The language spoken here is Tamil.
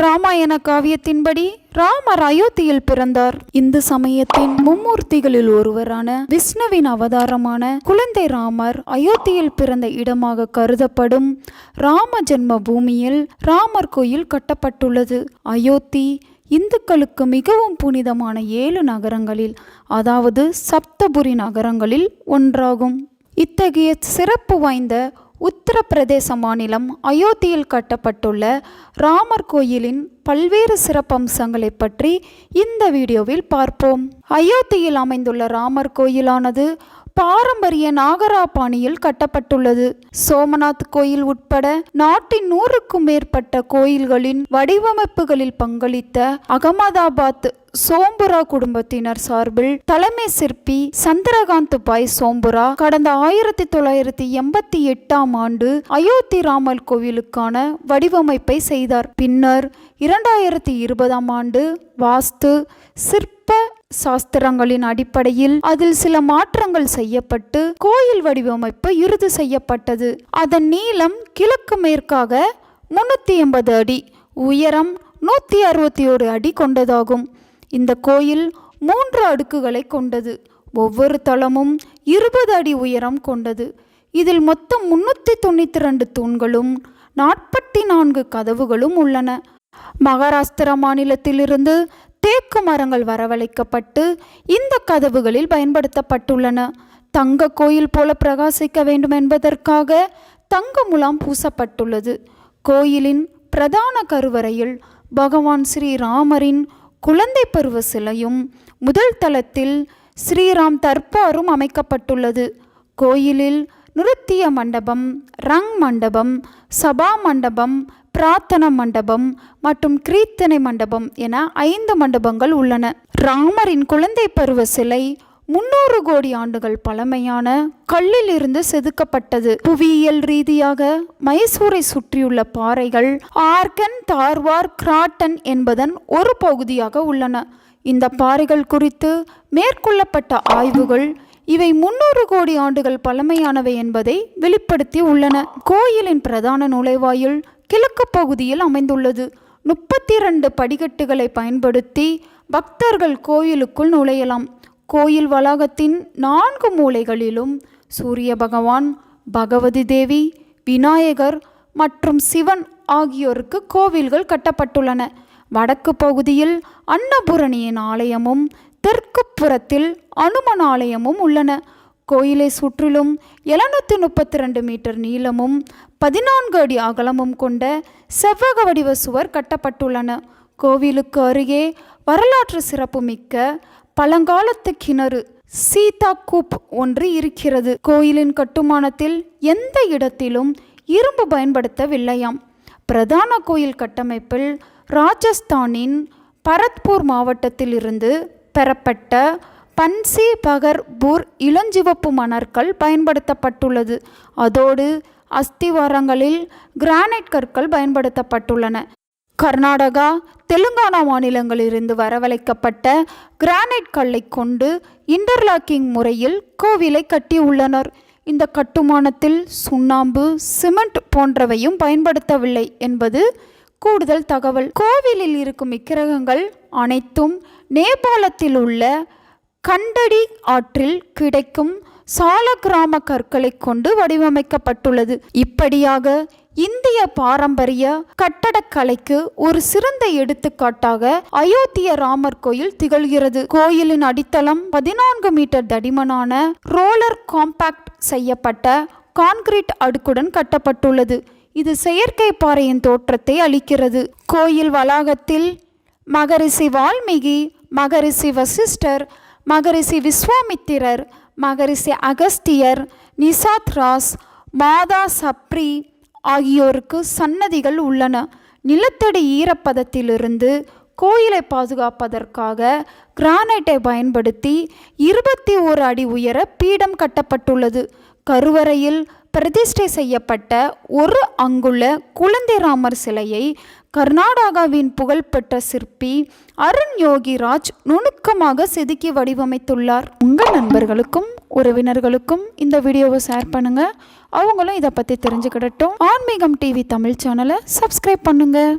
ராமாயண காவியத்தின்படி ராமர் அயோத்தியில் பிறந்தார். இந்து சமயத்தின் மும்மூர்த்திகளில் ஒருவரான விஷ்ணுவின் அவதாரமான குழந்தை ராமர் அயோத்தியில் பிறந்த இடமாக கருதப்படும் ராம ஜென்ம பூமியில் ராமர் கோயில் கட்டப்பட்டுள்ளது. அயோத்தி இந்துக்களுக்கு மிகவும் புனிதமான 7 நகரங்களில், அதாவது சப்தபுரி நகரங்களில் ஒன்றாகும். இத்தகைய சிறப்பு வாய்ந்த உத்தரப்பிரதேச மாநிலம் அயோத்தியில் கட்டப்பட்டுள்ள ராமர் கோயிலின் பல்வேறு சிறப்பம்சங்களை பற்றி இந்த வீடியோவில் பார்ப்போம். அயோத்தியில் அமைந்துள்ள ராமர் கோயிலானது பாரம்பரிய நாகரா பாணியில் கட்டப்பட்டுள்ளது. சோமநாத் கோயில் உட்பட நாட்டின் 100க்கும் மேற்பட்ட கோயில்களின் வடிவமைப்புகளில் பங்களித்த அகமதாபாத் சோம்புரா குடும்பத்தினர் சார்பில் தலைமை சிற்பி சந்திரகாந்த் பாய் சோம்புரா கடந்த 1988ஆம் ஆண்டு அயோத்தி ராமர் கோவிலுக்கான வடிவமைப்பை செய்தார். பின்னர் 2020ஆம் ஆண்டு வாஸ்து சிற்ப சாஸ்திரங்களின் அடிப்படையில் அதில் சில மாற்றங்கள் செய்யப்பட்டு கோயில் வடிவமைப்பு இறுதி செய்யப்பட்டது. அதன் நீளம் கிழக்கு மேற்காக 380 அடி, உயரம் 161 அடி கொண்டதாகும். இந்த கோயில் 3 அடுக்குகளை கொண்டது. ஒவ்வொரு தளமும் 20 அடி உயரம் கொண்டது. இதில் மொத்தம் 392 தூண்களும் 44 கதவுகளும் உள்ளன. மகாராஷ்டிரா மாநிலத்திலிருந்து தேக்கு மரங்கள் வரவழைக்கப்பட்டு இந்த கதவுகளில் பயன்படுத்தப்பட்டுள்ளன. தங்க கோயில் போல பிரகாசிக்க வேண்டும் என்பதற்காக தங்க முலாம் பூசப்பட்டுள்ளது. கோயிலின் பிரதான கருவறையில் பகவான் ஸ்ரீராமரின் குழந்தை பருவ சிலையும் முதல் தளத்தில் ஸ்ரீராம் தர்பாரும் அமைக்கப்பட்டுள்ளது. கோயிலில் நிருத்திய மண்டபம், ரங் மண்டபம், சபா மண்டபம், பிரார்த்தனா மண்டபம் மற்றும் கீர்த்தனை மண்டபம் என 5 மண்டபங்கள் உள்ளன. ராமரின் குழந்தை பருவ சிலை 300 கோடி ஆண்டுகள் பழமையான கல்லில் இருந்து செதுக்கப்பட்டது. புவியியல் ரீதியாக மைசூரை சுற்றியுள்ள பாறைகள் ஆர்கன், தார்வார், கிராட்டன் என்பதன் ஒரு பகுதியாக உள்ளன. இந்த பாறைகள் குறித்து மேற்கொள்ளப்பட்ட ஆய்வுகள் இவை 300 கோடி ஆண்டுகள் பழமையானவை என்பதை வெளிப்படுத்தி உள்ளன. கோயிலின் பிரதான நுழைவாயில் கிழக்கு பகுதியில் அமைந்துள்ளது. 32 படிக்கட்டுகளை பயன்படுத்தி பக்தர்கள் கோயிலுக்குள் நுழையலாம். கோயில் வளாகத்தின் 4 மூலைகளிலும் சூரிய பகவான், பகவதி தேவி, விநாயகர் மற்றும் சிவன் ஆகியோருக்கு கோவில்கள் கட்டப்பட்டுள்ளன. வடக்கு பகுதியில் அன்னபூரணியின் ஆலயமும் தெற்கு புறத்தில் அனுமன் ஆலயமும் உள்ளன. கோயிலை சுற்றிலும் 732 மீட்டர் நீளமும் 14 அடி அகலமும் கொண்ட செவ்வக வடிவ சுவர் கட்டப்பட்டுள்ளன. கோவிலுக்கு அருகே வரலாற்று சிறப்புமிக்க பழங்காலத்து கிணறு சீதா கூப் ஒன்று இருக்கிறது. கோயிலின் கட்டுமானத்தில் எந்த இடத்திலும் இரும்பு பயன்படுத்தவில்லையாம். பிரதான கோயில் கட்டமைப்பில் ராஜஸ்தானின் பரத்பூர் மாவட்டத்தில் இருந்து பெறப்பட்ட பன்சி பகர்பூர் இளஞ்சிவப்பு மணற்கல் பயன்படுத்தப்பட்டுள்ளது. அதோடு அஸ்திவாரங்களில் கிரானைட் கற்கள் பயன்படுத்தப்பட்டுள்ளன. கர்நாடகா, தெலுங்கானா மாநிலங்களிலிருந்து வரவழைக்கப்பட்ட கிரானைட் கல்லை கொண்டு இன்டர்லாக்கிங் முறையில் கோவிலை கட்டியுள்ளனர். இந்த கட்டுமானத்தில் சுண்ணாம்பு, சிமெண்ட் போன்றவையும் பயன்படுத்தவில்லை என்பது கூடுதல் தகவல். கோவிலில் இருக்கும் விக்கிரகங்கள் அனைத்தும் நேபாளத்தில் உள்ள கண்டடி ஆற்றில் கிடைக்கும் சாலக்கிராம கற்களை கொண்டு வடிவமைக்கப்பட்டுள்ளது. இப்படியாக இந்திய பாரம்பரிய கட்டடக்கலைக்கு ஒரு சிறந்த எடுத்துக்காட்டாக அயோத்திய ராமர் கோயில் திகழ்கிறது. கோயிலின் அடித்தளம் 14 மீட்டர் தடிமனான ரோலர் காம்பாக்ட் செய்யப்பட்ட கான்கிரீட் அடுக்குடன் கட்டப்பட்டுள்ளது. இது செயற்கை பாறையின் தோற்றத்தை அளிக்கிறது. கோயில் வளாகத்தில் மகரிஷி வால்மீகி, மகரிஷி வசிஷ்டர், மகரிஷி விஸ்வாமித்திரர், மகரிஷி அகஸ்தியர், நிசாத் ராஸ், மாதா சப்ரி ஆகியோருக்கு சன்னதிகள் உள்ளன. நிலத்தடி ஈரப்பதத்திலிருந்து கோயிலை பாதுகாப்பதற்காக கிரானைட்டை பயன்படுத்தி 21 அடி உயர பீடம் கட்டப்பட்டுள்ளது. கருவறையில் பிரதிஷ்டை செய்யப்பட்ட 1 அங்குல குழந்தை ராமர் சிலையை கர்நாடகாவின் புகழ்பெற்ற சிற்பி அருண் யோகிராஜ் நுணுக்கமாக செதுக்கி வடிவமைத்துள்ளார். உங்கள் நண்பர்களுக்கும் உறவினர்களுக்கும் இந்த வீடியோவை ஷேர் பண்ணுங்க. அவங்களும் இதை பற்றி தெரிஞ்சுக்கிடட்டும். ஆன்மீகம் டிவி தமிழ் சேனலை சப்ஸ்கிரைப் பண்ணுங்க.